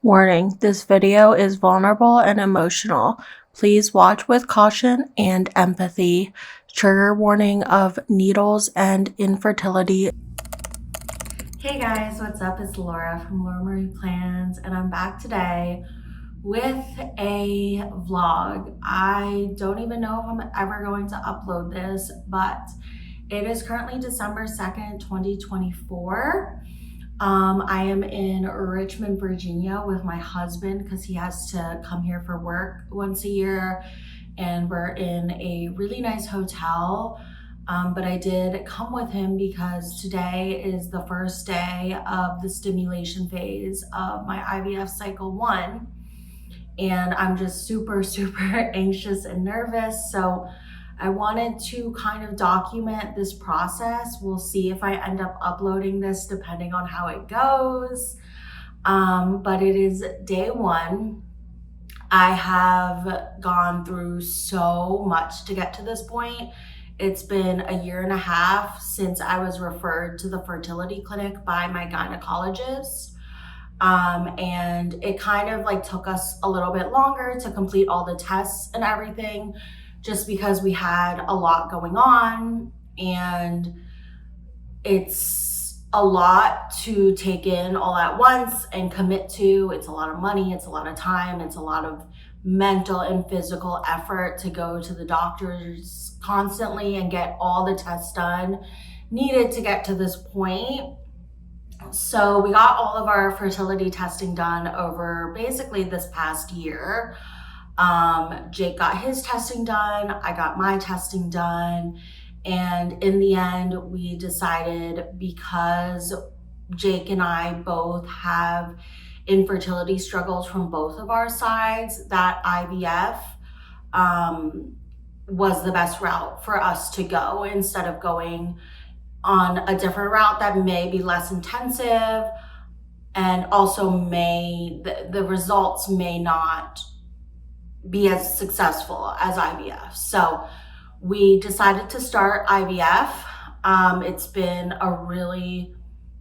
Warning, this video is vulnerable and emotional. Please watch with caution and empathy. Trigger warning of needles and infertility. Hey guys, what's up? It's Laura from Laura Marie Plans, and I'm back today with a vlog. I don't even know if I'm ever going to upload this, but it is currently December 2nd, 2024. I am in Richmond, Virginia with my husband because he has to come here for work once a year, and we're in a really nice hotel. But I did come with him because today is the first day of the stimulation phase of my IVF cycle 1. And I'm just super, super anxious and nervous. So I wanted to kind of document this process. We'll see if I end up uploading this depending on how it goes. But it is day 1. I have gone through so much to get to this point. It's been a year and a half since I was referred to the fertility clinic by my gynecologist. And it kind of like took us a little bit longer to complete all the tests and everything, just because we had a lot going on, and it's a lot to take in all at once and commit to. It's a lot of money, it's a lot of time, it's a lot of mental and physical effort to go to the doctors constantly and get all the tests done needed to get to this point. So we got all of our fertility testing done over basically this past year. Jake got his testing done, I got my testing done, and in the end we decided, because Jake and I both have infertility struggles from both of our sides, that IVF was the best route for us to go, instead of going on a different route that may be less intensive, and also the results may not be as successful as IVF. So we decided to start IVF. It's been a really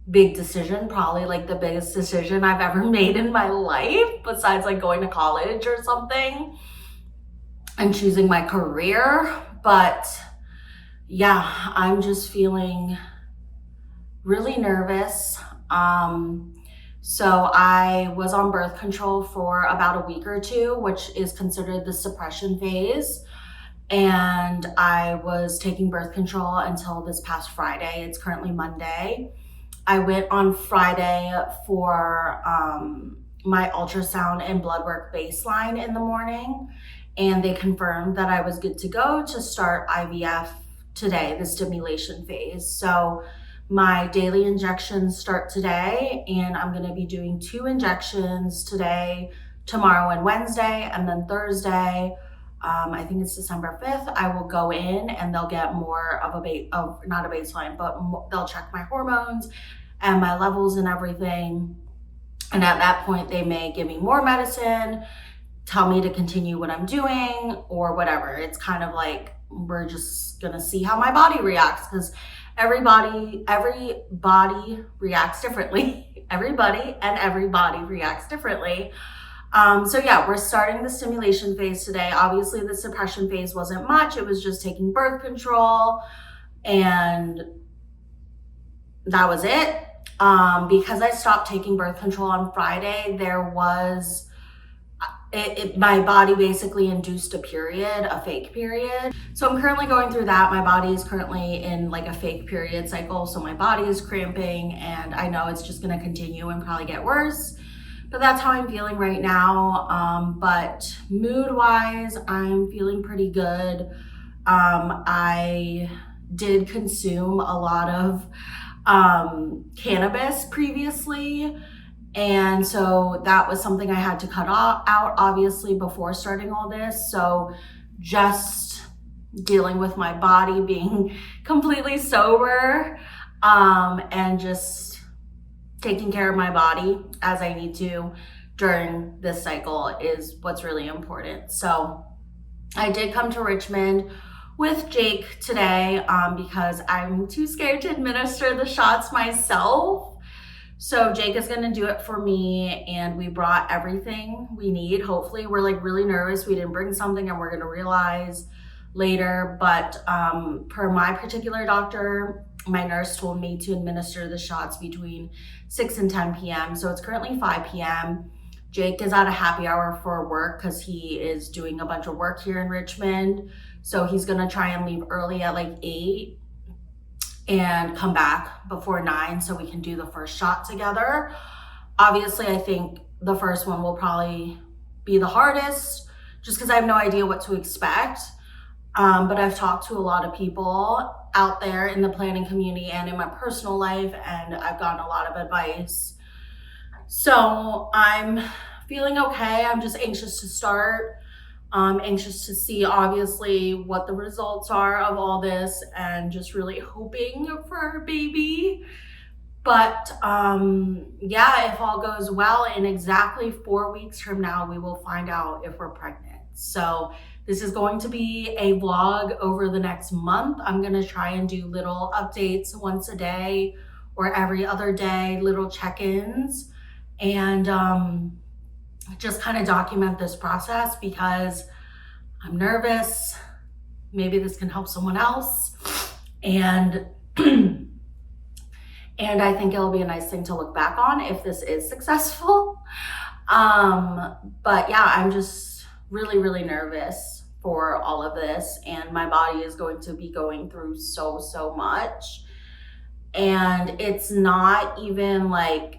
big decision, probably like the biggest decision I've ever made in my life, besides like going to college or something and choosing my career. But yeah, I'm just feeling really nervous. So I was on birth control for about a week or two, which is considered the suppression phase. And I was taking birth control until this past Friday. It's currently Monday. I went on Friday for my ultrasound and blood work baseline in the morning, and they confirmed that I was good to go to start IVF today, the stimulation phase. So my daily injections start today, and I'm going to be doing 2 injections today, tomorrow, and Wednesday. And then Thursday, I think it's December 5th, I will go in and they'll get more of not a baseline, but they'll check my hormones and my levels and everything. And at that point, they may give me more medicine, tell me to continue what I'm doing, or whatever. It's kind of like, we're just gonna see how my body reacts, because every body reacts differently. Everybody reacts differently. So yeah, we're starting the stimulation phase today. Obviously the suppression phase wasn't much. It was just taking birth control, and that was it. Because I stopped taking birth control on Friday, my body basically induced a fake period. So I'm currently going through that. My body is currently in like a fake period cycle. So my body is cramping, and I know it's just gonna continue and probably get worse. But that's how I'm feeling right now. But mood-wise, I'm feeling pretty good. I did consume a lot of cannabis previously, and so that was something I had to cut out obviously before starting all this. So just dealing with my body being completely sober, and just taking care of my body as I need to during this cycle is what's really important. So I did come to Richmond with Jake today because I'm too scared to administer the shots myself. So Jake is gonna do it for me, and we brought everything we need. Hopefully, we're like really nervous we didn't bring something and we're gonna realize later. But per my particular doctor, my nurse told me to administer the shots between 6 and 10 p.m. So it's currently 5 p.m. Jake is at a happy hour for work because he is doing a bunch of work here in Richmond. So he's gonna try and leave early at like 8 and come back before 9 so we can do the first shot together. Obviously, I think the first one will probably be the hardest just because I have no idea what to expect. But I've talked to a lot of people out there in the planning community and in my personal life, and I've gotten a lot of advice. So I'm feeling okay. I'm just anxious to start. I'm anxious to see, obviously, what the results are of all this, and just really hoping for a baby. But yeah, if all goes well, in exactly 4 weeks from now, we will find out if we're pregnant. So this is going to be a vlog over the next month. I'm gonna try and do little updates once a day or every other day, little check-ins, and just kind of document this process because I'm nervous. Maybe this can help someone else. And and I think it'll be a nice thing to look back on if this is successful. But yeah, I'm just really, really nervous for all of this, and my body is going to be going through so much. And it's not even like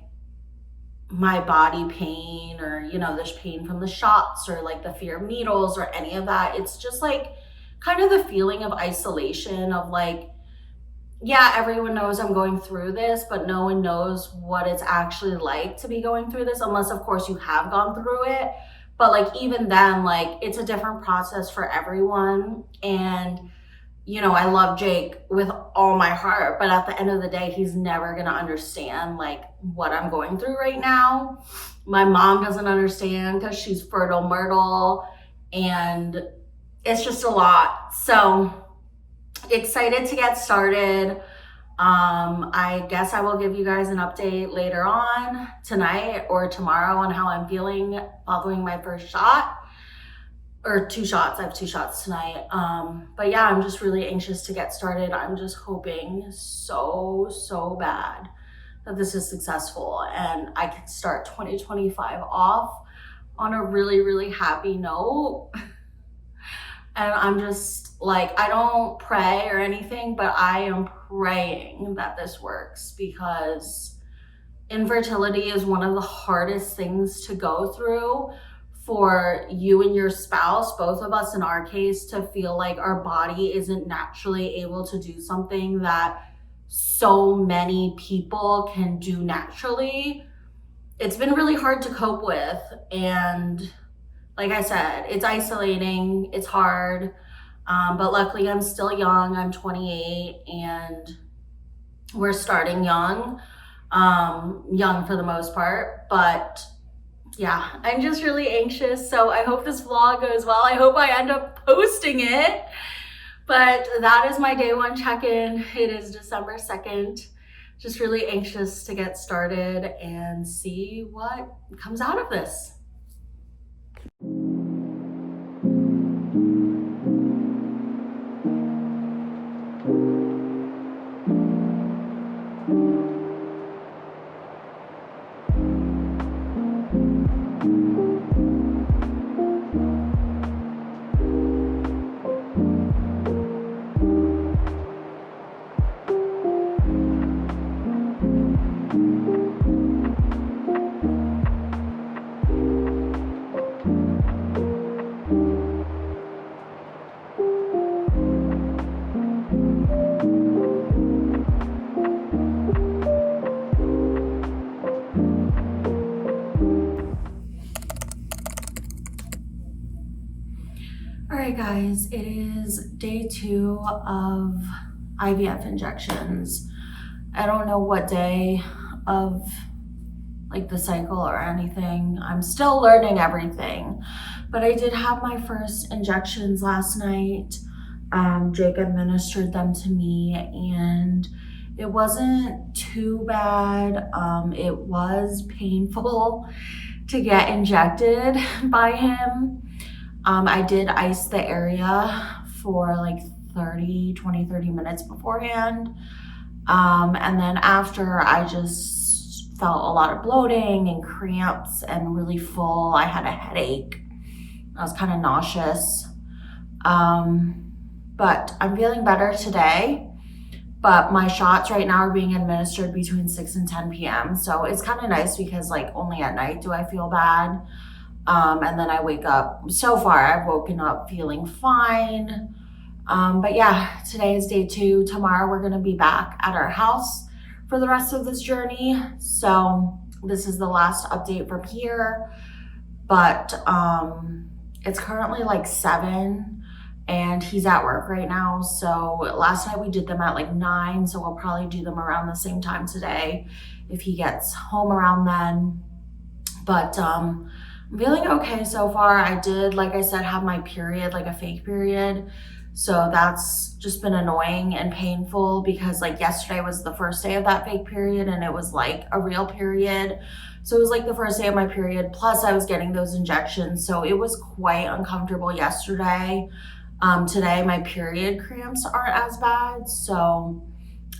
my body pain or, you know, there's pain from the shots or like the fear of needles or any of that. It's just like kind of the feeling of isolation of like, yeah, everyone knows I'm going through this, but no one knows what it's actually like to be going through this, unless of course you have gone through it. But like even then, like it's a different process for everyone. And you know, I love Jake with all my heart, but at the end of the day, he's never gonna understand like what I'm going through right now. My mom doesn't understand because she's fertile myrtle, and it's just a lot. So excited to get started. I guess I will give you guys an update later on tonight or tomorrow on how I'm feeling following my first shot. Or 2 shots. I have 2 shots tonight. But yeah, I'm just really anxious to get started. I'm just hoping so bad that this is successful and I can start 2025 off on a really, really happy note. And I'm just like, I don't pray or anything, but I am praying that this works because infertility is one of the hardest things to go through for you and your spouse, both of us in our case, to feel like our body isn't naturally able to do something that so many people can do naturally. It's been really hard to cope with. And like I said, it's isolating, it's hard. But luckily I'm still young, I'm 28, and we're starting young for the most part, but yeah, I'm just really anxious. So I hope this vlog goes well. I hope I end up posting it. But that is my day 1 check-in. It is December 2nd. Just really anxious to get started and see what comes out of this. All right, guys, it is day 2 of IVF injections. I don't know what day of like the cycle or anything. I'm still learning everything, but I did have my first injections last night. Jake administered them to me, and It wasn't too bad. It was painful to get injected by him. I did ice the area for like 30 minutes beforehand. And then after, I just felt a lot of bloating and cramps and really full. I had a headache. I was kind of nauseous. But I'm feeling better today. But my shots right now are being administered between 6 and 10 p.m. So it's kind of nice because like only at night do I feel bad. And then I wake up. So far, I've woken up feeling fine. But yeah, today is day 2. Tomorrow we're gonna be back at our house for the rest of this journey. So this is the last update from here. But it's currently like 7 and he's at work right now. So last night we did them at like 9. So we'll probably do them around the same time today if he gets home around then. But I'm feeling okay so far. I did, like I said, have my period, like a fake period. So that's just been annoying and painful because like yesterday was the first day of that fake period and it was like a real period. So it was like the first day of my period, plus I was getting those injections. So it was quite uncomfortable yesterday. Today my period cramps aren't as bad. So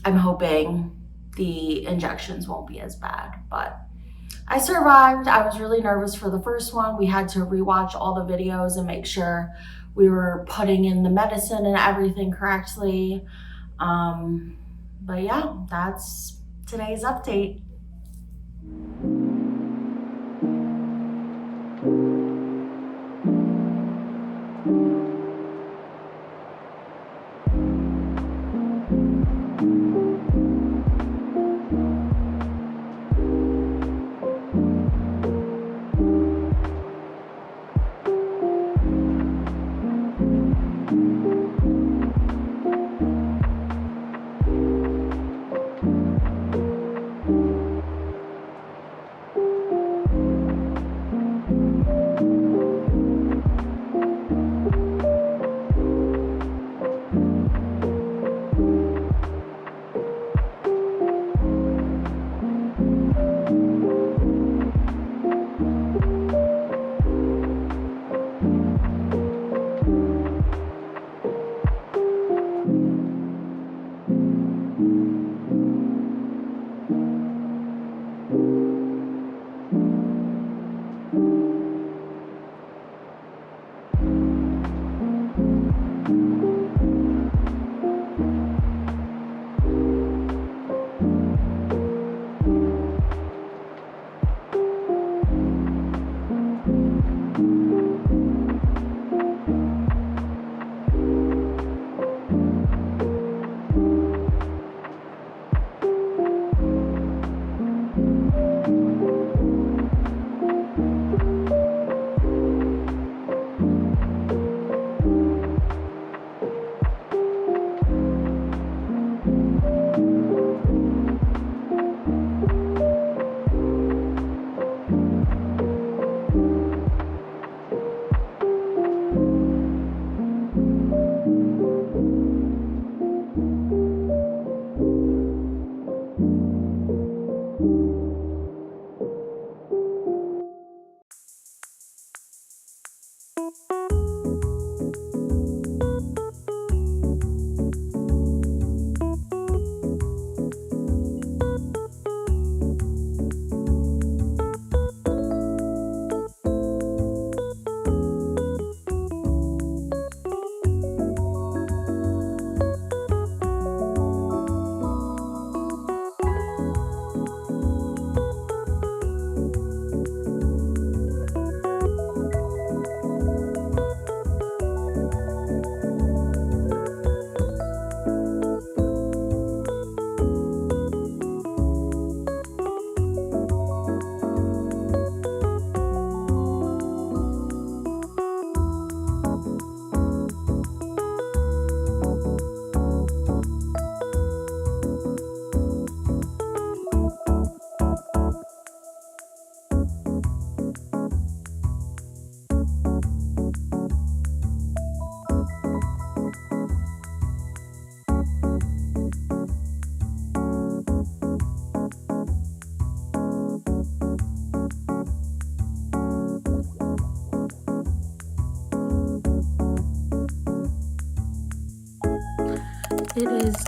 I'm hoping the injections won't be as bad, but I survived. I was really nervous for the first one. We had to rewatch all the videos and make sure we were putting in the medicine and everything correctly. But yeah, that's today's update.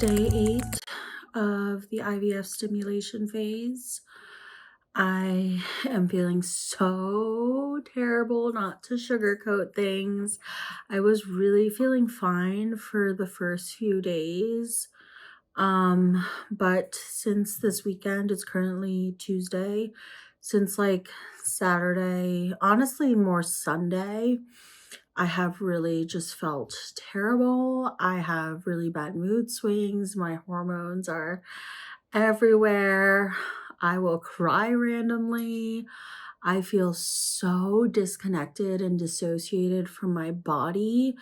day 8 of the IVF stimulation phase. I am feeling so terrible, not to sugarcoat things. I was really feeling fine for the first few days. But since this weekend, it's currently Tuesday, since like Saturday, honestly more Sunday, I have really just felt terrible. I have really bad mood swings. My hormones are everywhere. I will cry randomly. I feel so disconnected and dissociated from my body.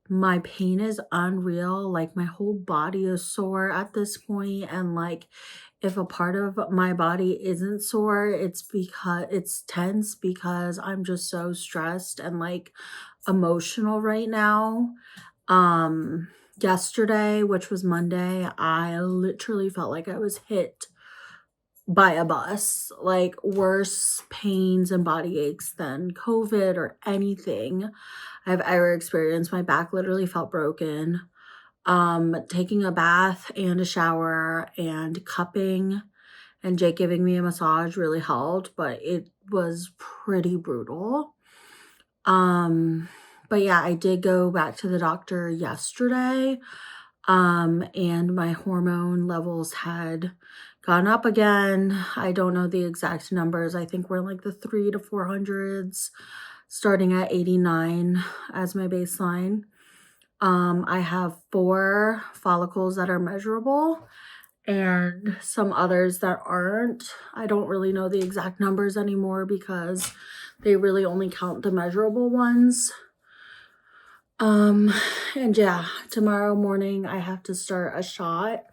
My pain is unreal. Like my whole body is sore at this point, and like if a part of my body isn't sore, it's because it's tense because I'm just so stressed and like emotional right now. Yesterday, which was Monday, I literally felt like I was hit by a bus, like worse pains and body aches than COVID or anything I've ever experienced. My back literally felt broken. Taking a bath and a shower and cupping and Jake giving me a massage really helped, but it was pretty brutal. But yeah, I did go back to the doctor yesterday. And my hormone levels had gone up again. I don't know the exact numbers. I think we're in like the 300 to 400s, starting at 89 as my baseline. I have 4 follicles that are measurable and some others that aren't. I don't really know the exact numbers anymore because they really only count the measurable ones. And yeah, tomorrow morning I have to start a shot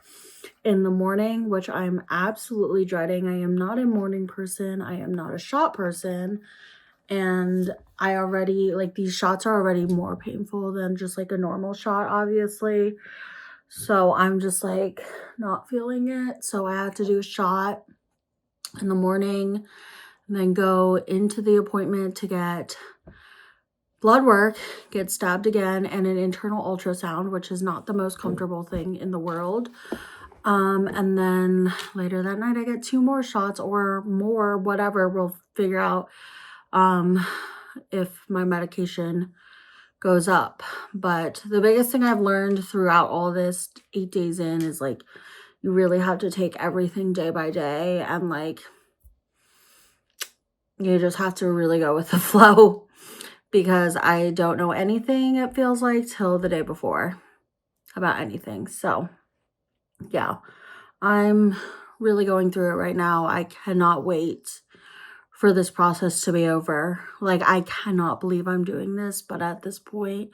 in the morning, which I'm absolutely dreading. I am not a morning person. I am not a shot person. And I already, like, these shots are already more painful than just like a normal shot, obviously. So I'm just like not feeling it. So I have to do a shot in the morning and then go into the appointment to get blood work, get stabbed again, and an internal ultrasound, which is not the most comfortable thing in the world. And then later that night I get 2 more shots or more, whatever. We'll figure out if my medication goes up. But the biggest thing I've learned throughout all this 8 days in is like you really have to take everything day by day, and like you just have to really go with the flow, because I don't know anything, it feels like, till the day before about anything. So yeah, I'm really going through it right now. I cannot wait for this process to be over. Like, I cannot believe I'm doing this, but at this point,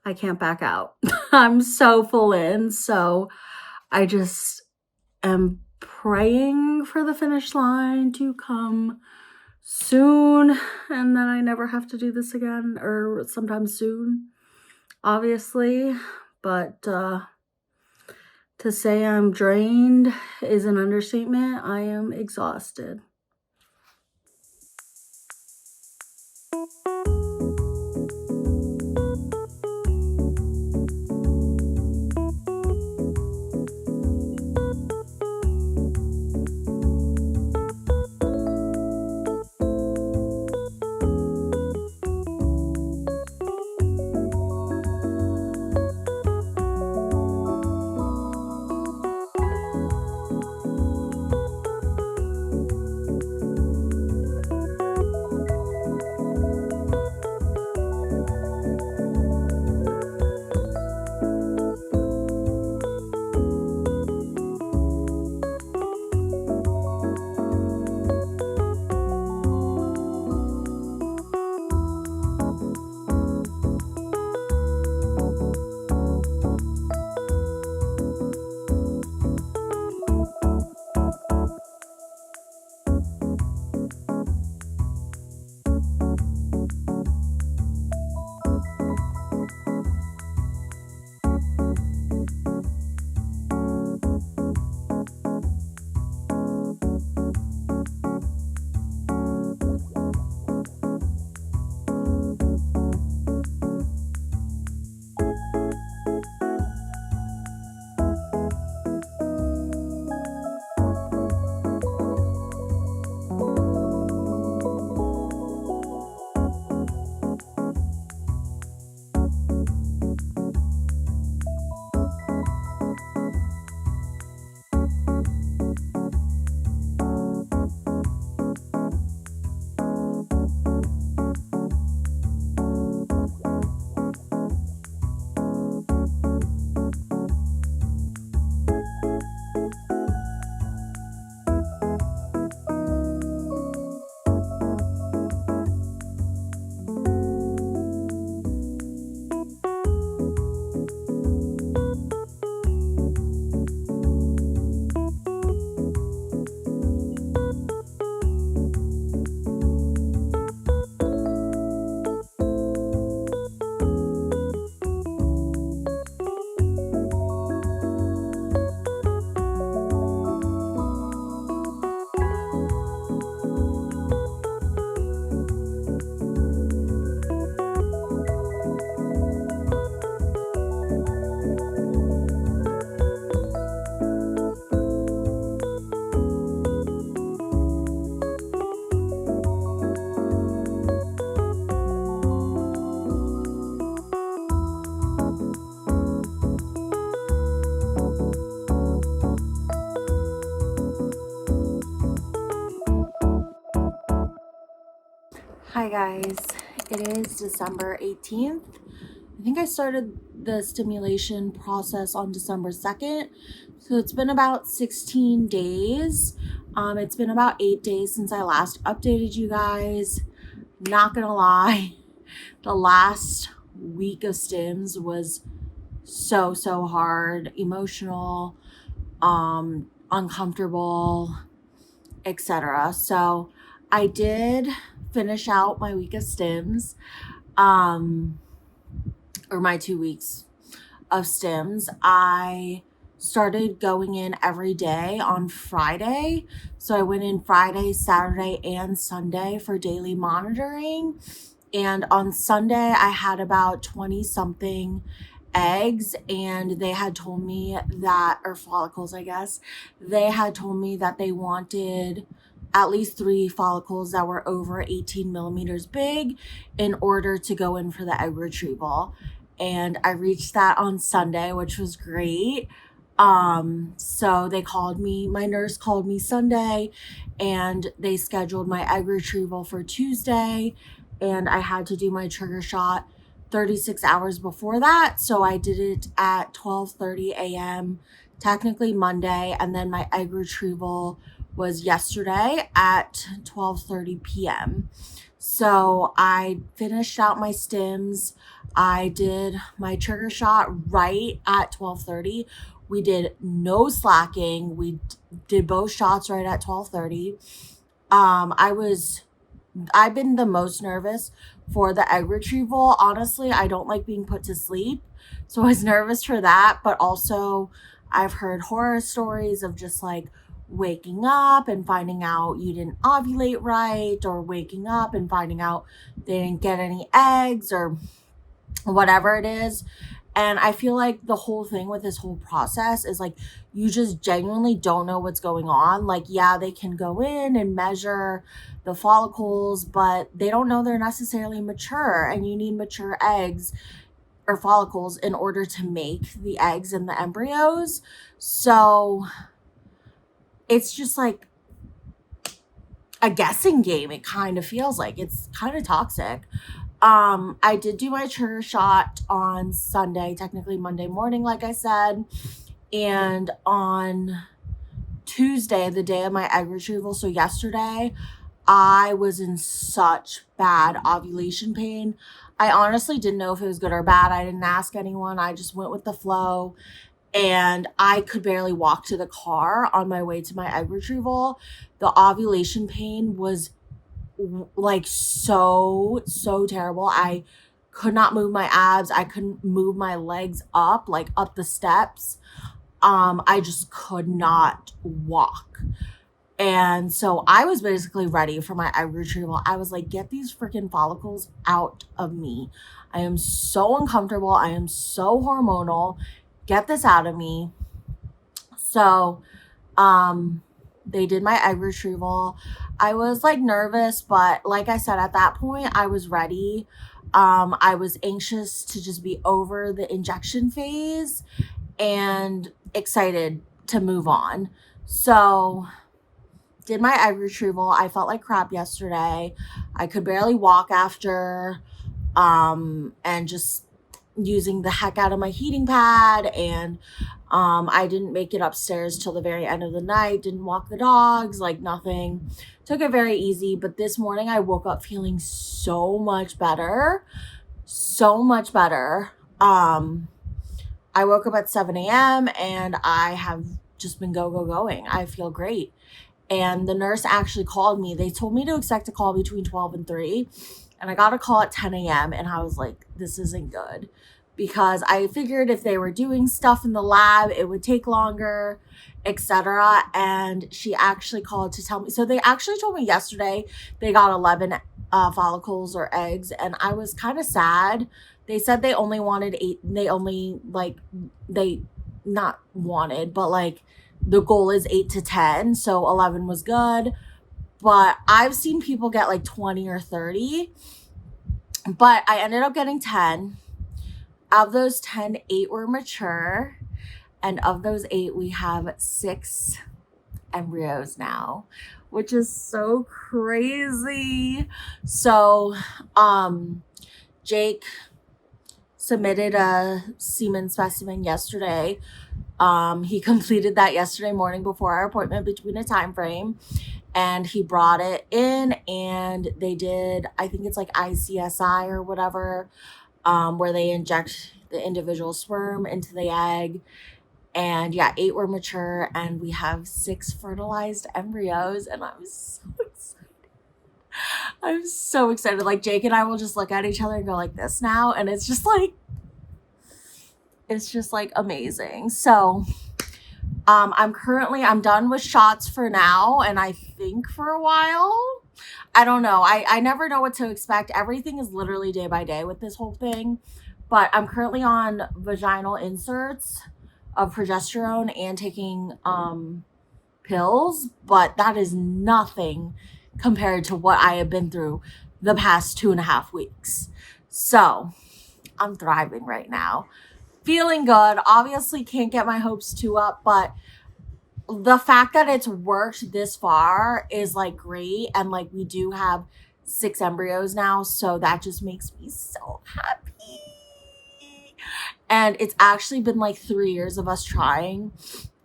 I can't back out. I'm so full in. So I just am praying for the finish line to come soon, and then I never have to do this again, or sometime soon, obviously. But to say I'm drained is an understatement. I am exhausted. Hi guys, it is December 18th. I think I started the stimulation process on December 2nd. So it's been about 16 days. It's been about 8 days since I last updated you guys. Not gonna lie, the last week of stims was so hard, emotional, uncomfortable, etc. So I did finish out my week of stims, or my 2 weeks of stims. I started going in every day on Friday. So I went in Friday, Saturday, and Sunday for daily monitoring. And on Sunday, I had about 20 something eggs, and they had told me that, or follicles, I guess, they had told me that they wanted at least 3 follicles that were over 18 millimeters big in order to go in for the egg retrieval. And I reached that on Sunday, which was great. So they called me, my nurse called me Sunday, and they scheduled my egg retrieval for Tuesday, and I had to do my trigger shot 36 hours before that. So I did it at 12:30 a.m., technically Monday, and then my egg retrieval was yesterday at 12:30 p.m. So I finished out my stims. I did my trigger shot right at 12:30. We did no slacking. We did both shots right at 12:30. I've been the most nervous for the egg retrieval. Honestly, I don't like being put to sleep. So I was nervous for that, but also I've heard horror stories of just like waking up and finding out you didn't ovulate right, or waking up and finding out they didn't get any eggs, or whatever it is. And I feel like the whole thing with this whole process is like, you just genuinely don't know what's going on. Like, yeah, they can go in and measure the follicles, but they don't know they're necessarily mature, and you need mature eggs or follicles in order to make the eggs and the embryos. So it's just like a guessing game. It kind of feels like it's kind of toxic. I did do my trigger shot on Sunday, technically Monday morning, like I said. And on Tuesday, the day of my egg retrieval, so yesterday, I was in such bad ovulation pain. I honestly didn't know if it was good or bad. I didn't ask anyone. I just went with the flow. And I could barely walk to the car on my way to my egg retrieval. The ovulation pain was like so terrible. I could not move my abs. I couldn't move my legs up, like up the steps. I just could not walk. And so I was basically ready for my egg retrieval. I was like, get these freaking follicles out of me. I am so uncomfortable. I am so hormonal. Get this out of me. So, they did my egg retrieval. I was like nervous, but like I said, at that point, I was ready. I was anxious to just be over the injection phase and excited to move on. So, did my egg retrieval. I felt like crap yesterday. I could barely walk after, and just using the heck out of my heating pad, and I didn't make it upstairs till the very end of the night, didn't walk the dogs, like nothing. Took it very easy, but this morning I woke up feeling so much better. So much better. I woke up at 7 a.m. and I have just been going. I feel great. And the nurse actually called me. They told me to expect a call between 12 and 3. And I got a call at 10 a.m. and I was like, this isn't good. Because I figured if they were doing stuff in the lab, it would take longer, etc. And she actually called to tell me. So they actually told me yesterday they got 11 follicles or eggs. And I was kind of sad. They said they only wanted 8. They not wanted, but like the goal is 8 to 10. So 11 was good. But I've seen people get like 20 or 30. But I ended up getting 10. Of those 10, 8 were mature. And of those 8, we have 6 embryos now, which is so crazy. So, Jake submitted a semen specimen yesterday. He completed that yesterday morning before our appointment between a time frame, and he brought it in, and they did, I think it's like ICSI or whatever, where they inject the individual sperm into the egg. And yeah, 8 were mature, and we have 6 fertilized embryos, and I'm so excited. I'm so excited. Like, Jake and I will just look at each other and go like this now, and it's just like amazing. So I'm done with shots for now, and I think for a while. I don't know. I never know what to expect. Everything is literally day by day with this whole thing. But I'm currently on vaginal inserts of progesterone and taking pills, but that is nothing compared to what I have been through the past 2.5 weeks. So I'm thriving right now. Feeling good. Obviously can't get my hopes too up, but the fact that it's worked this far is like great. And like, we do have 6 embryos now, so that just makes me so happy. And it's actually been like 3 years of us trying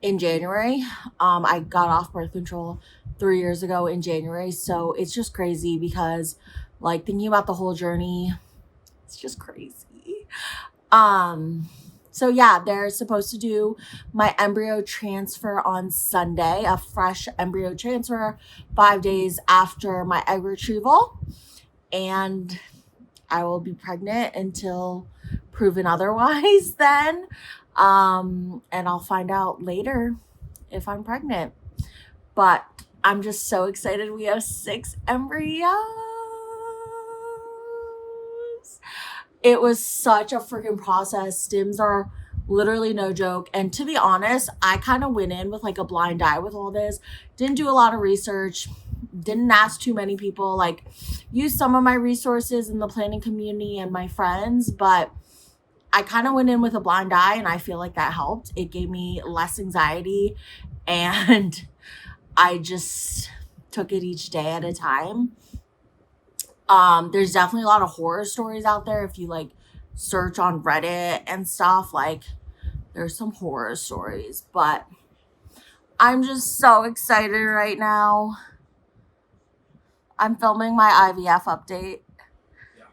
in January. I got off birth control 3 years ago in January. So it's just crazy because like thinking about the whole journey, it's just crazy. So yeah, they're supposed to do my embryo transfer on Sunday, a fresh embryo transfer 5 days after my egg retrieval. And I will be pregnant until proven otherwise then. And I'll find out later if I'm pregnant. But I'm just so excited. We have 6 embryos. It was such a freaking process. Stims are literally no joke. And to be honest, I kind of went in with like a blind eye with all this. Didn't do a lot of research. Didn't ask too many people. Like, used some of my resources in the planning community and my friends, but I kind of went in with a blind eye, and I feel like that helped. It gave me less anxiety, and I just took it each day at a time. There's definitely a lot of horror stories out there. If you like search on Reddit and stuff, like there's some horror stories, but I'm just so excited right now. I'm filming my IVF update. Yeah.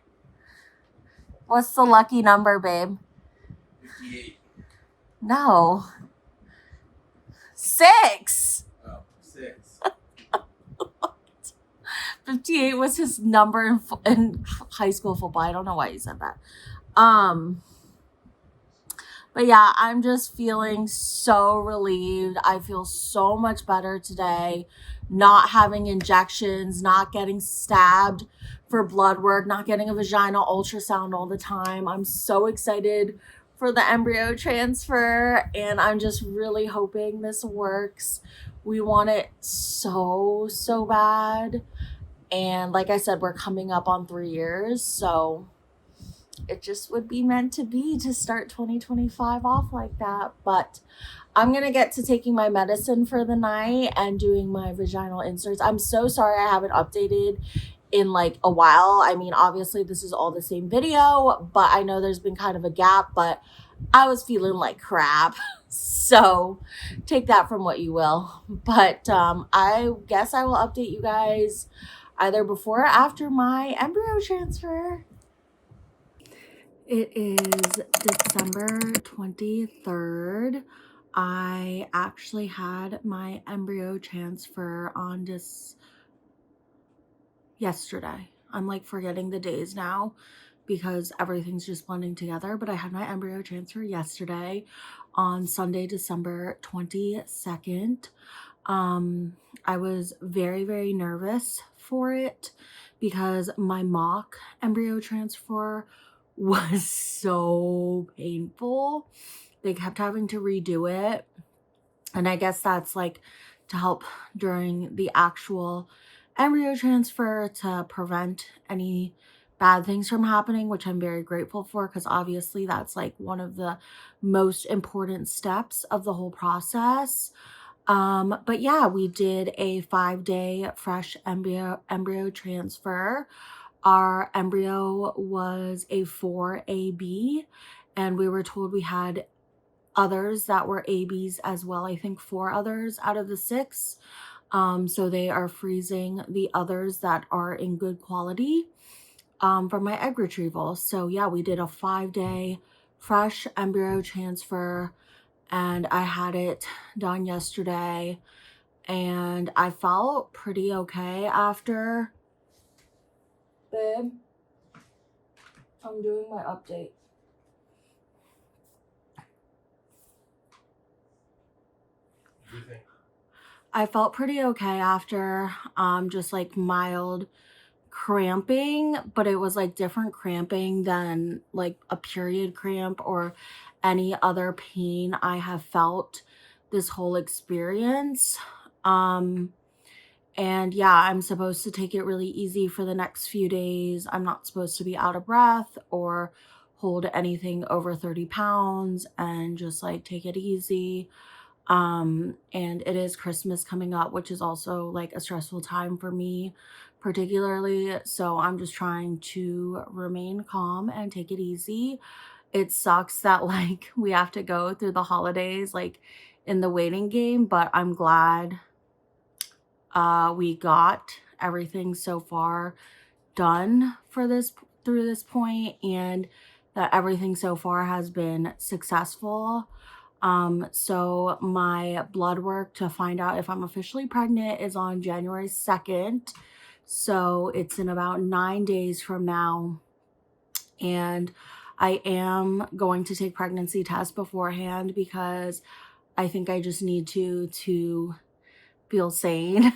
What's the lucky number, babe? 58. No. 6. Oh, 6. 58 was his number in high school football. I don't know why he said that. But yeah, I'm just feeling so relieved. I feel so much better today. Not having injections, not getting stabbed for blood work, not getting a vaginal ultrasound all the time. I'm so excited for the embryo transfer, and I'm just really hoping this works. We want it so, so bad. And like I said, we're coming up on 3 years, so it just would be meant to be to start 2025 off like that. But I'm going to get to taking my medicine for the night and doing my vaginal inserts. I'm so sorry I haven't updated in like a while. I mean, obviously this is all the same video, but I know there's been kind of a gap, but I was feeling like crap. So take that from what you will. But I guess I will update you guys either before or after my embryo transfer. It is December 23rd. I actually had my embryo transfer on yesterday. I'm like forgetting the days now because everything's just blending together, but I had my embryo transfer yesterday on Sunday, December 22nd. I was very, very nervous for it because my mock embryo transfer was so painful. They kept having to redo it. And I guess that's like to help during the actual embryo transfer to prevent any bad things from happening, which I'm very grateful for, because obviously that's like one of the most important steps of the whole process. But yeah, we did a 5-day fresh embryo transfer. Our embryo was a 4AB, and we were told we had others that were ABs as well. I think 4 others out of the 6. So they are freezing the others that are in good quality for my egg retrieval. So yeah, we did a 5-day fresh embryo transfer, and I had it done yesterday, and I felt pretty okay after. Babe, I'm doing my update. What do you think? I felt pretty okay after just like mild cramping, but it was like different cramping than like a period cramp or any other pain I have felt this whole experience. And yeah, I'm supposed to take it really easy for the next few days. I'm not supposed to be out of breath or hold anything over 30 pounds and just like take it easy. And it is Christmas coming up, which is also like a stressful time for me, particularly. So I'm just trying to remain calm and take it easy. It sucks that like we have to go through the holidays like in the waiting game, but I'm glad we got everything so far done for this through this point, and that everything so far has been successful. So my blood work to find out if I'm officially pregnant is on January 2nd. So it's in about 9 days from now. And I am going to take pregnancy tests beforehand because I think I just need to feel sane.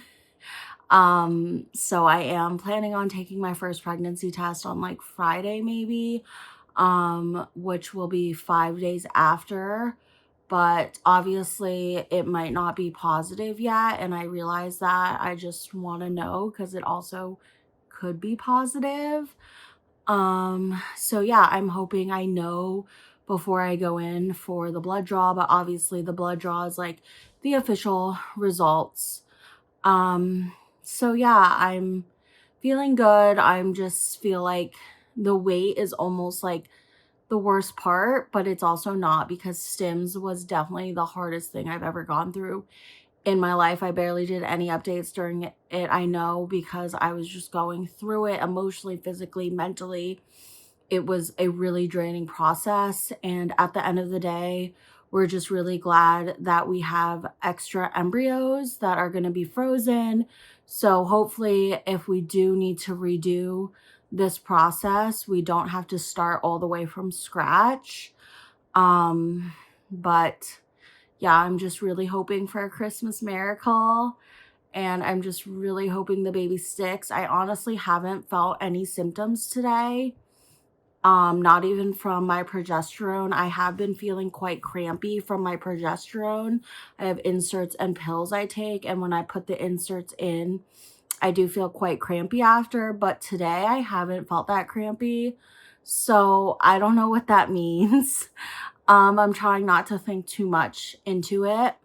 So I am planning on taking my first pregnancy test on like Friday maybe, which will be 5 days after. But obviously it might not be positive yet, and I realize that. I just want to know because it also could be positive. So yeah, I'm hoping I know before I go in for the blood draw, but obviously the blood draw is like the official results. So yeah, I'm feeling good. I'm just feel like the wait is almost like the worst part, but it's also not, because stims was definitely the hardest thing I've ever gone through in my life. I barely did any updates during it. I know, because I was just going through it emotionally, physically, mentally. It was a really draining process. And at the end of the day, we're just really glad that we have extra embryos that are going to be frozen. So hopefully, if we do need to redo this process, we don't have to start all the way from scratch. But yeah, I'm just really hoping for a Christmas miracle. And I'm just really hoping the baby sticks. I honestly haven't felt any symptoms today. Not even from my progesterone. I have been feeling quite crampy from my progesterone. I have inserts and pills I take, and when I put the inserts in, I do feel quite crampy after, but today I haven't felt that crampy. So I don't know what that means. I'm trying not to think too much into it.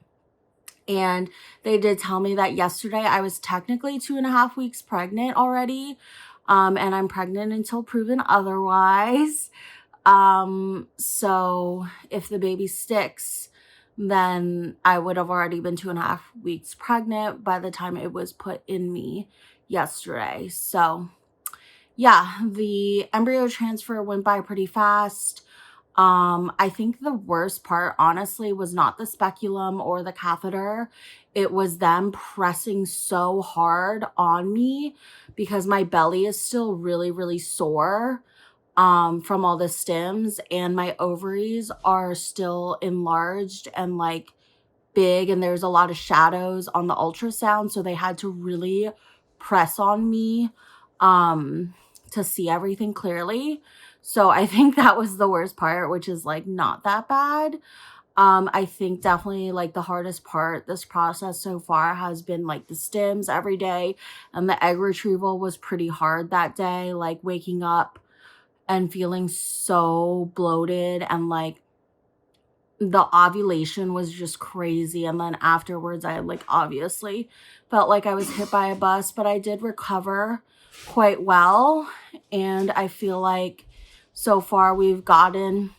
And they did tell me that yesterday I was technically 2.5 weeks pregnant already. And I'm pregnant until proven otherwise. So if the baby sticks, then I would have already been 2.5 weeks pregnant by the time it was put in me yesterday. So yeah, the embryo transfer went by pretty fast. I think the worst part, honestly, was not the speculum or the catheter. It was them pressing so hard on me, because my belly is still really, really sore from all the stims, and my ovaries are still enlarged and like big, and there's a lot of shadows on the ultrasound. So they had to really press on me to see everything clearly. So I think that was the worst part, which is like not that bad. I think definitely like the hardest part this process so far has been like the stims every day, and the egg retrieval was pretty hard that day, like waking up and feeling so bloated and like the ovulation was just crazy. And then afterwards, I like obviously felt like I was hit by a bus, but I did recover quite well. And I feel like so far we've gotten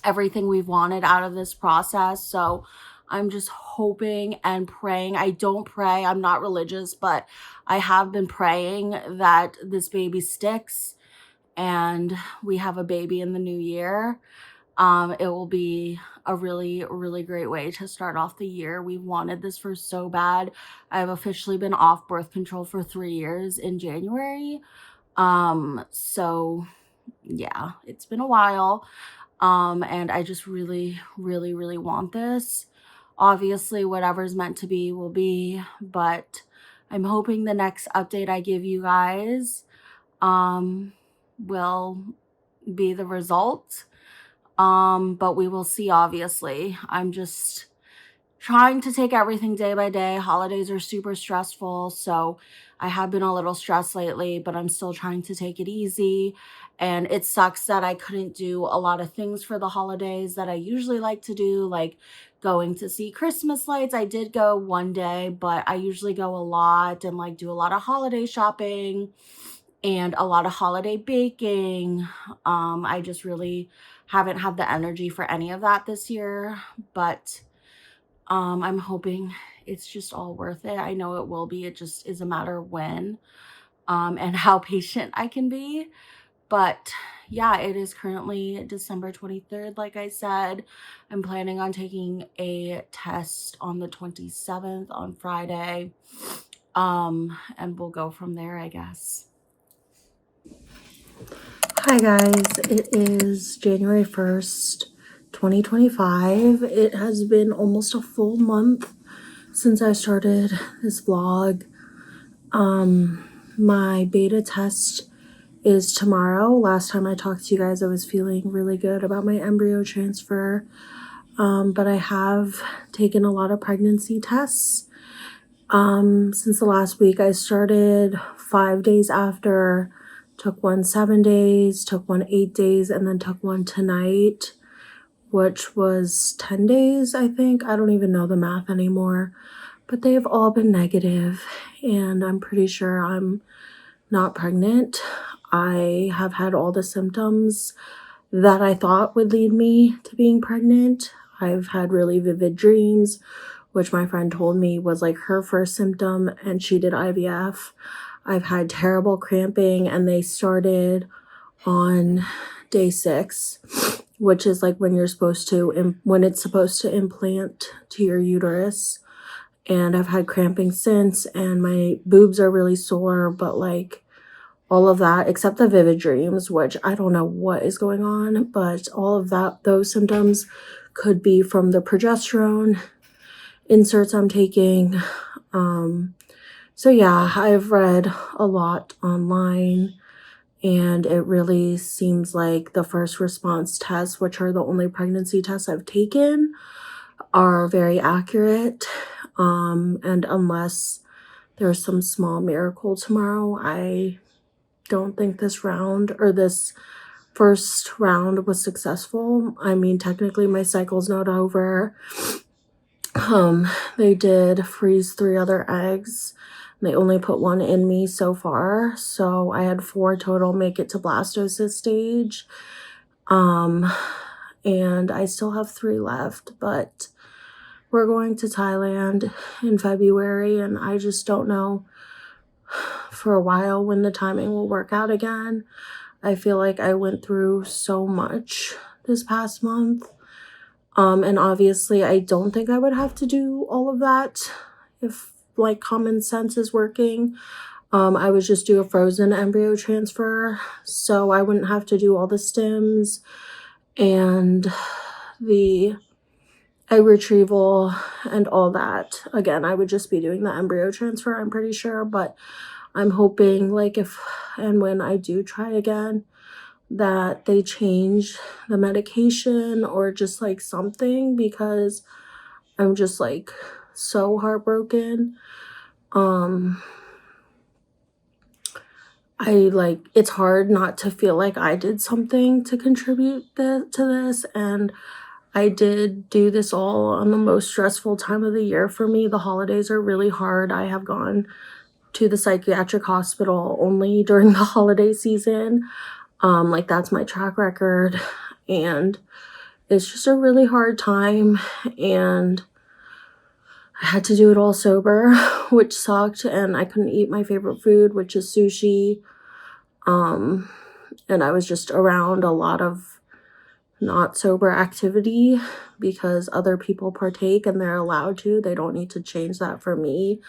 everything we've wanted out of this process. So I'm just hoping and praying. I don't pray, I'm not religious, but I have been praying that this baby sticks and we have a baby in the new year. It will be a really, really great way to start off the year. We've wanted this for so bad. I've officially been off birth control for 3 years in January. So yeah, it's been a while. And I just really, really, really want this. Obviously, whatever's meant to be will be, but I'm hoping the next update I give you guys will be the result. But we will see, obviously. I'm just trying to take everything day by day. Holidays are super stressful, so I have been a little stressed lately, but I'm still trying to take it easy. And it sucks that I couldn't do a lot of things for the holidays that I usually like to do, like going to see Christmas lights. I did go one day, but I usually go a lot and like do a lot of holiday shopping and a lot of holiday baking. I just really haven't had the energy for any of that this year, but I'm hoping it's just all worth it. I know it will be. It just is a matter of when, and how patient I can be. But yeah, it is currently December 23rd. Like I said, I'm planning on taking a test on the 27th on Friday. And we'll go from there, I guess. Hi guys, it is January 1st, 2025. It has been almost a full month since I started this vlog. My beta test is tomorrow. Last time I talked to you guys, I was feeling really good about my embryo transfer. But I have taken a lot of pregnancy tests. Since the last week, I started 5 days after, took one 7 days, took one 8 days, and then took one tonight, which was 10 days, I think. I don't even know the math anymore, but they've all been negative, and I'm pretty sure I'm not pregnant. I have had all the symptoms that I thought would lead me to being pregnant. I've had really vivid dreams, which my friend told me was like her first symptom, and she did IVF. I've had terrible cramping, and they started on day 6, which is like when it's supposed to implant to your uterus. And I've had cramping since, and my boobs are really sore, but like all of that, except the vivid dreams, which I don't know what is going on, but all of those symptoms could be from the progesterone inserts I'm taking. So yeah, I've read a lot online, and it really seems like the first response tests, which are the only pregnancy tests I've taken, are very accurate. And unless there's some small miracle tomorrow, I don't think this first round was successful. I mean, technically my cycle's not over. They did freeze 3 other eggs. They only put 1 in me so far. So I had 4 total make it to blastocyst stage. And I still have 3 left, but we're going to Thailand in February, and I just don't know for a while when the timing will work out again. I feel like I went through so much this past month. And obviously I don't think I would have to do all of that if like common sense is working. I would just do a frozen embryo transfer, so I wouldn't have to do all the stims and the egg retrieval and all that. Again, I would just be doing the embryo transfer, I'm pretty sure, but I'm hoping like if and when I do try again, that they change the medication or just like something, because I'm just like so heartbroken. It's hard not to feel like I did something to contribute to this, and I did do this all on the most stressful time of the year for me. The holidays are really hard. I have gone to the psychiatric hospital only during the holiday season. Like that's my track record. And it's just a really hard time. And I had to do it all sober, which sucked. And I couldn't eat my favorite food, which is sushi. And I was just around a lot of not sober activity because other people partake and they're allowed to. They don't need to change that for me.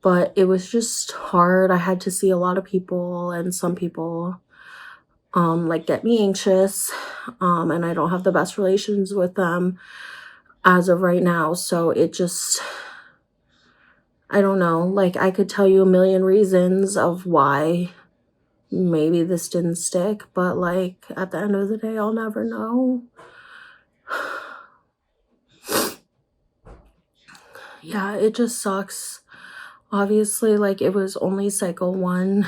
But it was just hard. I had to see a lot of people, and some people like get me anxious. And I don't have the best relations with them as of right now. So it just, I don't know. Like I could tell you a million reasons of why maybe this didn't stick, but like at the end of the day, I'll never know. Yeah, it just sucks. Obviously, like it was only cycle 1.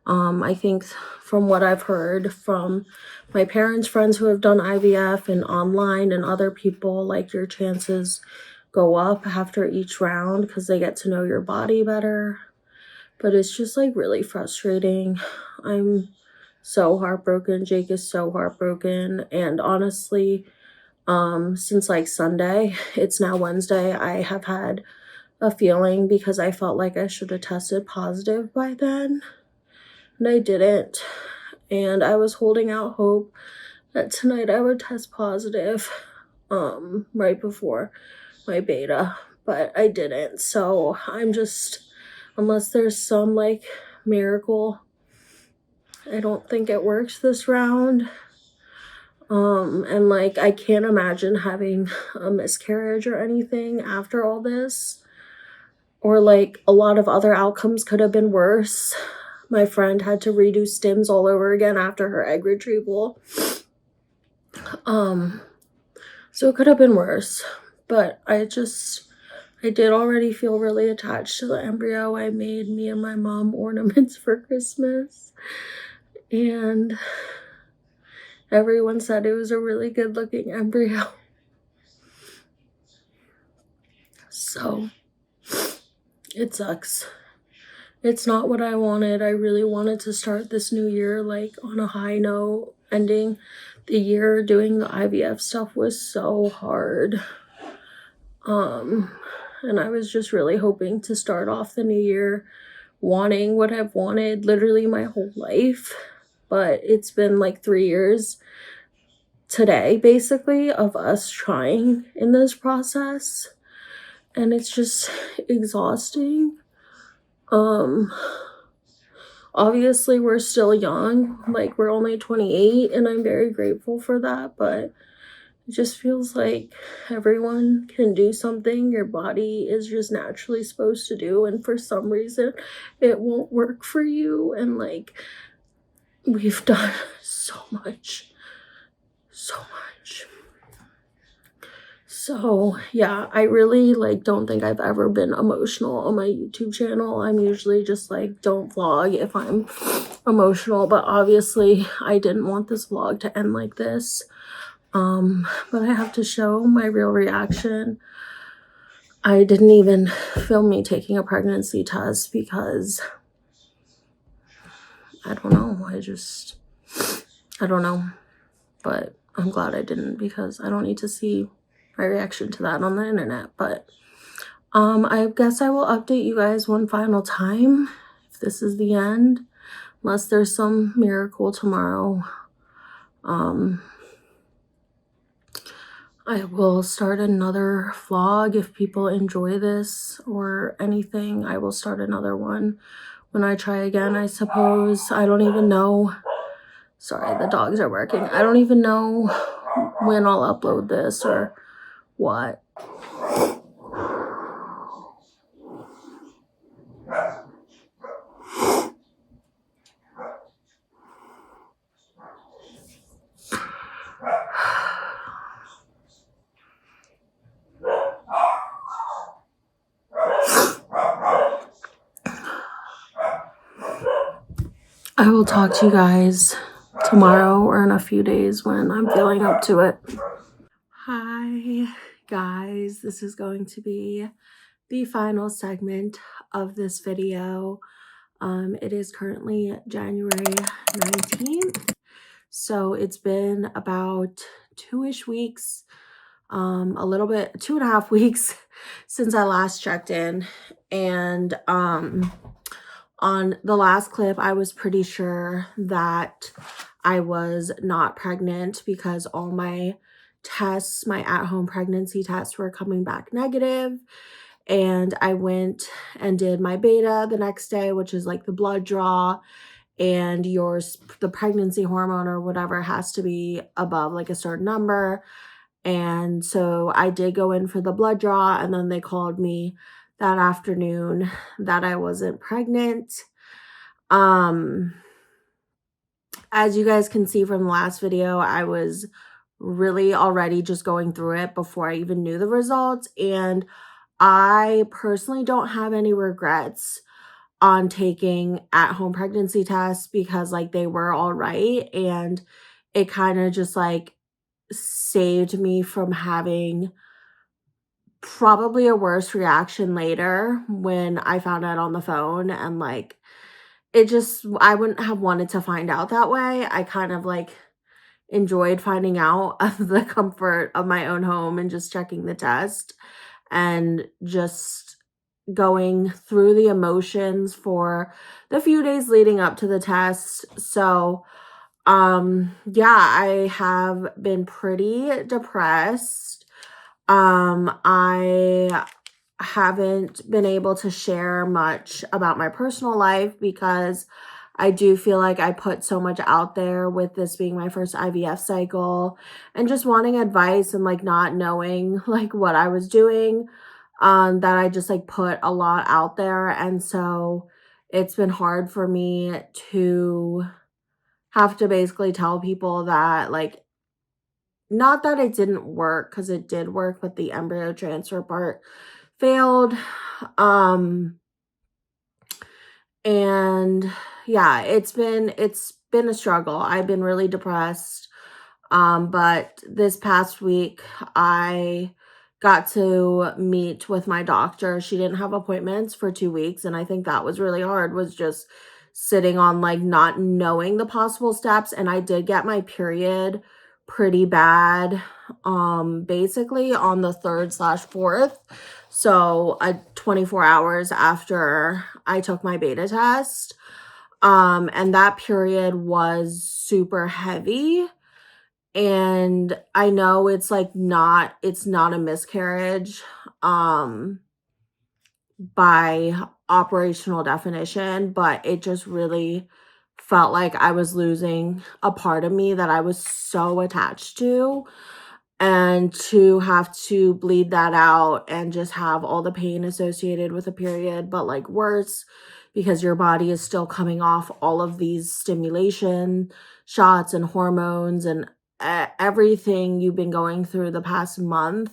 I think from what I've heard from my parents' friends who have done IVF and online and other people, like your chances go up after each round because they get to know your body better. But it's just like really frustrating. I'm so heartbroken. Jake is so heartbroken. And honestly, since like Sunday, it's now Wednesday, I have had a feeling because I felt like I should have tested positive by then. And I didn't. And I was holding out hope that tonight I would test positive right before my beta, but I didn't. So I'm just, unless there's some like miracle, I don't think it works this round. And like I can't imagine having a miscarriage or anything after all this. Or like a lot of other outcomes could have been worse. My friend had to redo stims all over again after her egg retrieval. So it could have been worse. But I did already feel really attached to the embryo. I made me and my mom ornaments for Christmas. And everyone said it was a really good looking embryo. So it sucks. It's not what I wanted. I really wanted to start this new year like on a high note. Ending the year doing the IVF stuff was so hard. And I was just really hoping to start off the new year wanting what I've wanted literally my whole life. But it's been like 3 years today, basically, of us trying in this process. And it's just exhausting. Obviously we're still young, like we're only 28, and I'm very grateful for that, but it just feels like everyone can do something your body is just naturally supposed to do, and for some reason it won't work for you. And like we've done so much. So yeah, I really like don't think I've ever been emotional on my YouTube channel. I'm usually just like don't vlog if I'm emotional, but obviously I didn't want this vlog to end like this. But I have to show my real reaction. I didn't even film me taking a pregnancy test because I don't know. I don't know. But I'm glad I didn't because I don't need to see my reaction to that on the internet. But I guess I will update you guys one final time if this is the end, unless there's some miracle tomorrow. I will start another vlog if people enjoy this or anything. I will start another one when I try again, I suppose. I don't even know. Sorry, the dogs are barking. I don't even know when I'll upload this or what. I will talk to you guys tomorrow or in a few days when I'm feeling up to it. Hi, guys. This is going to be the final segment of this video. It is currently January 19th, so it's been about 2-ish weeks, a little bit, 2.5 weeks since I last checked in. And on the last clip, I was pretty sure that I was not pregnant because all my tests, my at-home pregnancy tests, were coming back negative. And I went and did my beta the next day, which is like the blood draw, and the pregnancy hormone or whatever has to be above like a certain number. And so I did go in for the blood draw, and then they called me that afternoon that I wasn't pregnant. As you guys can see from the last video, I was really already just going through it before I even knew the results. And I personally don't have any regrets on taking at-home pregnancy tests because like they were all right. And it kind of just like saved me from having probably a worse reaction later when I found out on the phone. And like I wouldn't have wanted to find out that way. I kind of like enjoyed finding out of the comfort of my own home and just checking the test and just going through the emotions for the few days leading up to the test. So yeah, I have been pretty depressed. I haven't been able to share much about my personal life because I do feel like I put so much out there with this being my first IVF cycle and just wanting advice and like not knowing like what I was doing, that I just like put a lot out there. And so it's been hard for me to have to basically tell people that like, not that it didn't work, because it did work, but the embryo transfer part failed. And yeah, it's been a struggle. I've been really depressed. But this past week I got to meet with my doctor. She didn't have appointments for 2 weeks, and I think that was really hard, was just sitting on like not knowing the possible steps. And I did get my period pretty bad, basically on the 3rd/4th. So 24 hours after I took my beta test. And that period was super heavy. And I know it's like it's not a miscarriage, by operational definition, but it just really felt like I was losing a part of me that I was so attached to. And to have to bleed that out and just have all the pain associated with a period, but like worse because your body is still coming off all of these stimulation shots and hormones and everything you've been going through the past month.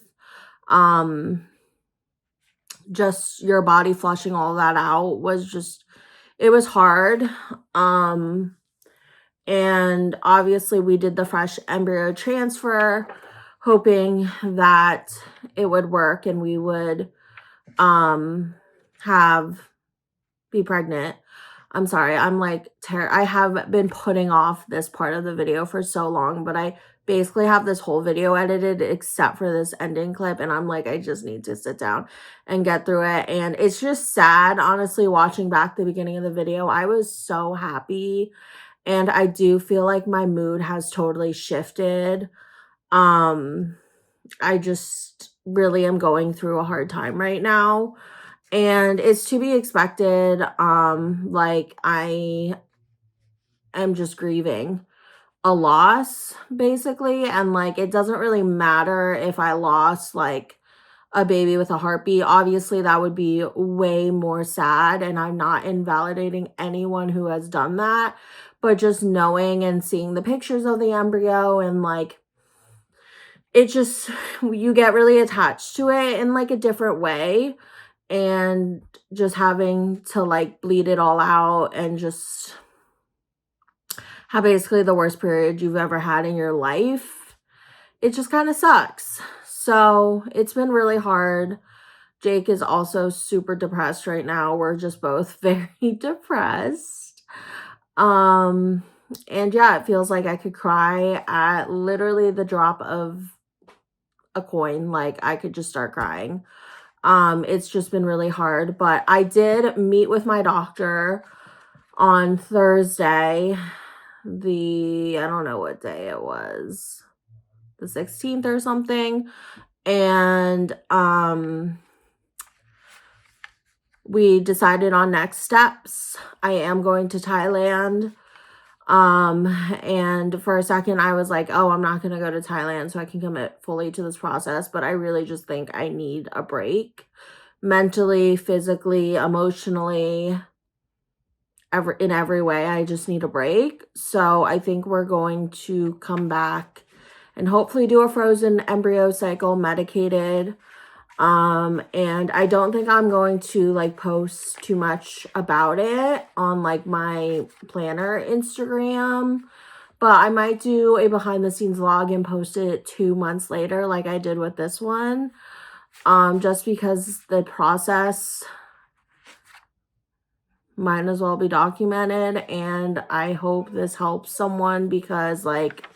Just your body flushing all that out it was hard. And obviously we did the fresh embryo transfer, hoping that it would work and we would be pregnant. I'm sorry, I'm like I have been putting off this part of the video for so long, but I basically have this whole video edited except for this ending clip, and I'm like, I just need to sit down and get through it. And it's just sad, honestly, watching back the beginning of the video. I was so happy, and I do feel like my mood has totally shifted. I just really am going through a hard time right now, and it's to be expected. Like I am just grieving a loss basically, and like it doesn't really matter if I lost like a baby with a heartbeat. Obviously that would be way more sad, and I'm not invalidating anyone who has done that, but just knowing and seeing the pictures of the embryo and like it just, you get really attached to it in like a different way, and just having to like bleed it all out and just have basically the worst period you've ever had in your life it just kind of sucks. So it's been really hard. Jake is also super depressed right now. We're just both very depressed. And yeah, it feels like I could cry at literally the drop of a coin. Like I could just start crying. It's just been really hard, but I did meet with my doctor on Thursday. I don't know what day it was, the 16th or something. And, we decided on next steps. I am going to Thailand. And for a second I was like, oh, I'm not going to go to Thailand so I can commit fully to this process. But I really just think I need a break mentally, physically, emotionally, in every way. I just need a break. So I think we're going to come back and hopefully do a frozen embryo cycle medicated. And I don't think I'm going to like post too much about it on like my planner Instagram, but I might do a behind the scenes vlog and post it 2 months later like I did with this one. Just because the process might as well be documented, and I hope this helps someone because like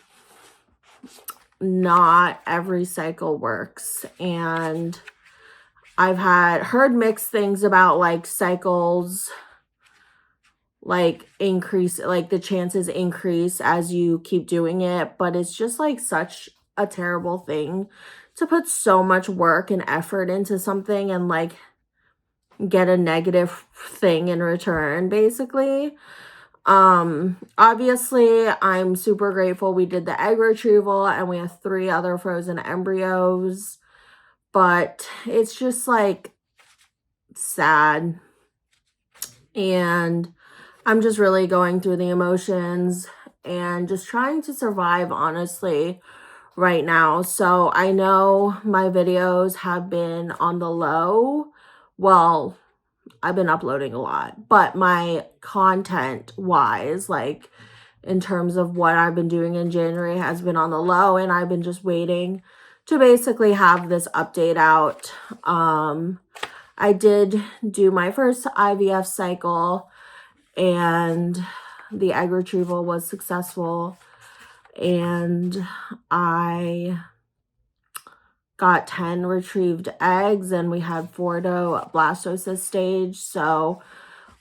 not every cycle works. And I've heard mixed things about like cycles like increase, like the chances increase as you keep doing it, but it's just like such a terrible thing to put so much work and effort into something and like get a negative thing in return, basically. Obviously I'm super grateful we did the egg retrieval and we have 3 other frozen embryos, but it's just like sad. And I'm just really going through the emotions and just trying to survive, honestly, right now. So I know my videos have been on the low. Well, I've been uploading a lot, but my content wise, like in terms of what I've been doing in January, has been on the low, and I've been just waiting to basically have this update out. I did do my first IVF cycle and the egg retrieval was successful, and I got 10 retrieved eggs and we had 4 to blastocyst stage. So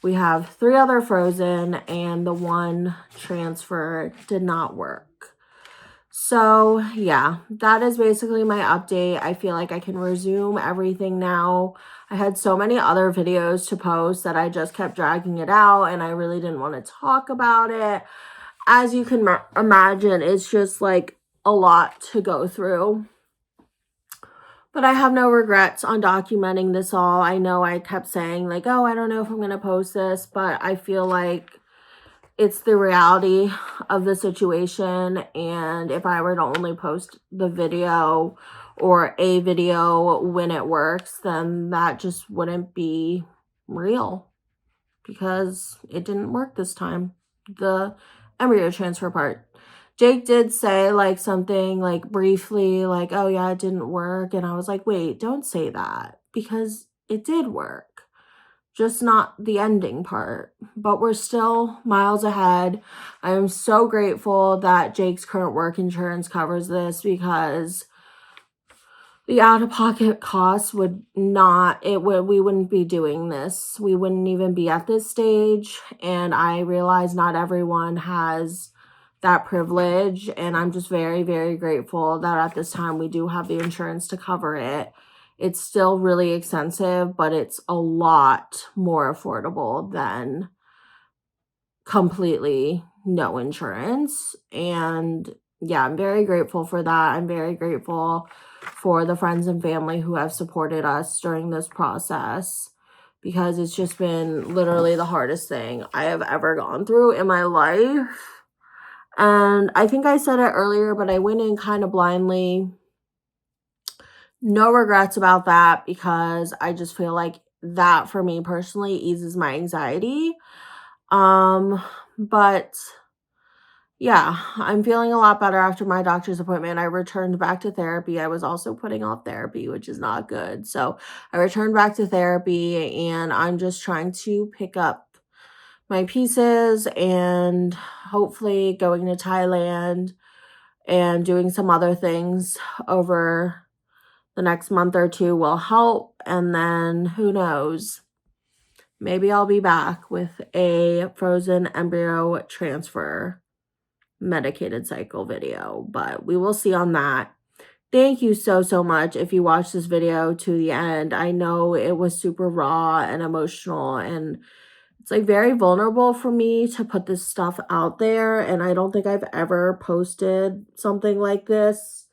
we have 3 other frozen and the 1 transfer did not work. So yeah, that is basically my update. I feel like I can resume everything now. I had so many other videos to post that I just kept dragging it out and I really didn't want to talk about it. As you can imagine, it's just like a lot to go through. But I have no regrets on documenting this all. I know I kept saying like, oh, I don't know if I'm going to post this, but I feel like it's the reality of the situation. And if I were to only post the video or a video when it works, then that just wouldn't be real because it didn't work this time. The embryo transfer part. Jake did say like something like briefly like, oh yeah, it didn't work. And I was like, wait, don't say that because it did work. Just not the ending part, but we're still miles ahead. I am so grateful that Jake's current work insurance covers this because the out-of-pocket costs we wouldn't be doing this. We wouldn't even be at this stage. And I realize not everyone has that privilege. And I'm just very, very grateful that at this time we do have the insurance to cover it. It's still really expensive, but it's a lot more affordable than completely no insurance. And yeah, I'm very grateful for that. I'm very grateful for the friends and family who have supported us during this process because it's just been literally the hardest thing I have ever gone through in my life. And I think I said it earlier, but I went in kind of blindly. No regrets about that because I just feel like that for me personally eases my anxiety. But yeah, I'm feeling a lot better after my doctor's appointment. I returned back to therapy. I was also putting off therapy, which is not good. So I returned back to therapy and I'm just trying to pick up my pieces and hopefully going to Thailand and doing some other things over the next month or two will help. And then who knows? Maybe I'll be back with a frozen embryo transfer medicated cycle video, but we will see on that. Thank you so, so much if you watched this video to the end. I know it was super raw and emotional, and it's like very vulnerable for me to put this stuff out there. And I don't think I've ever posted something like this.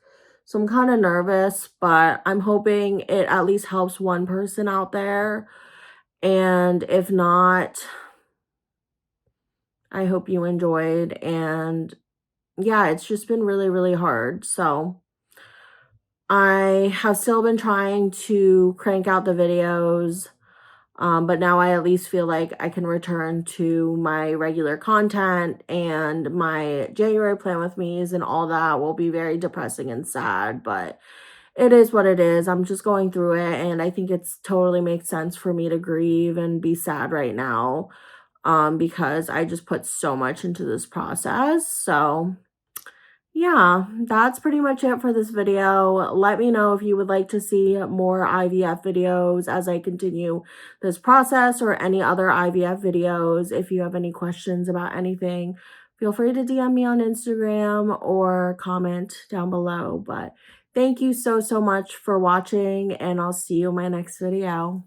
So I'm kind of nervous, but I'm hoping it at least helps one person out there. And if not, I hope you enjoyed. And yeah, it's just been really, really hard. So I have still been trying to crank out the videos, but now I at least feel like I can return to my regular content, and my January plan with me's and all that will be very depressing and sad, but it is what it is. I'm just going through it, and I think it's totally makes sense for me to grieve and be sad right now, because I just put so much into this process. So yeah, that's pretty much it for this video. Let me know if you would like to see more IVF videos as I continue this process, or any other IVF videos. If you have any questions about anything, feel free to DM me on Instagram or comment down below. But thank you so, so much for watching, and I'll see you in my next video.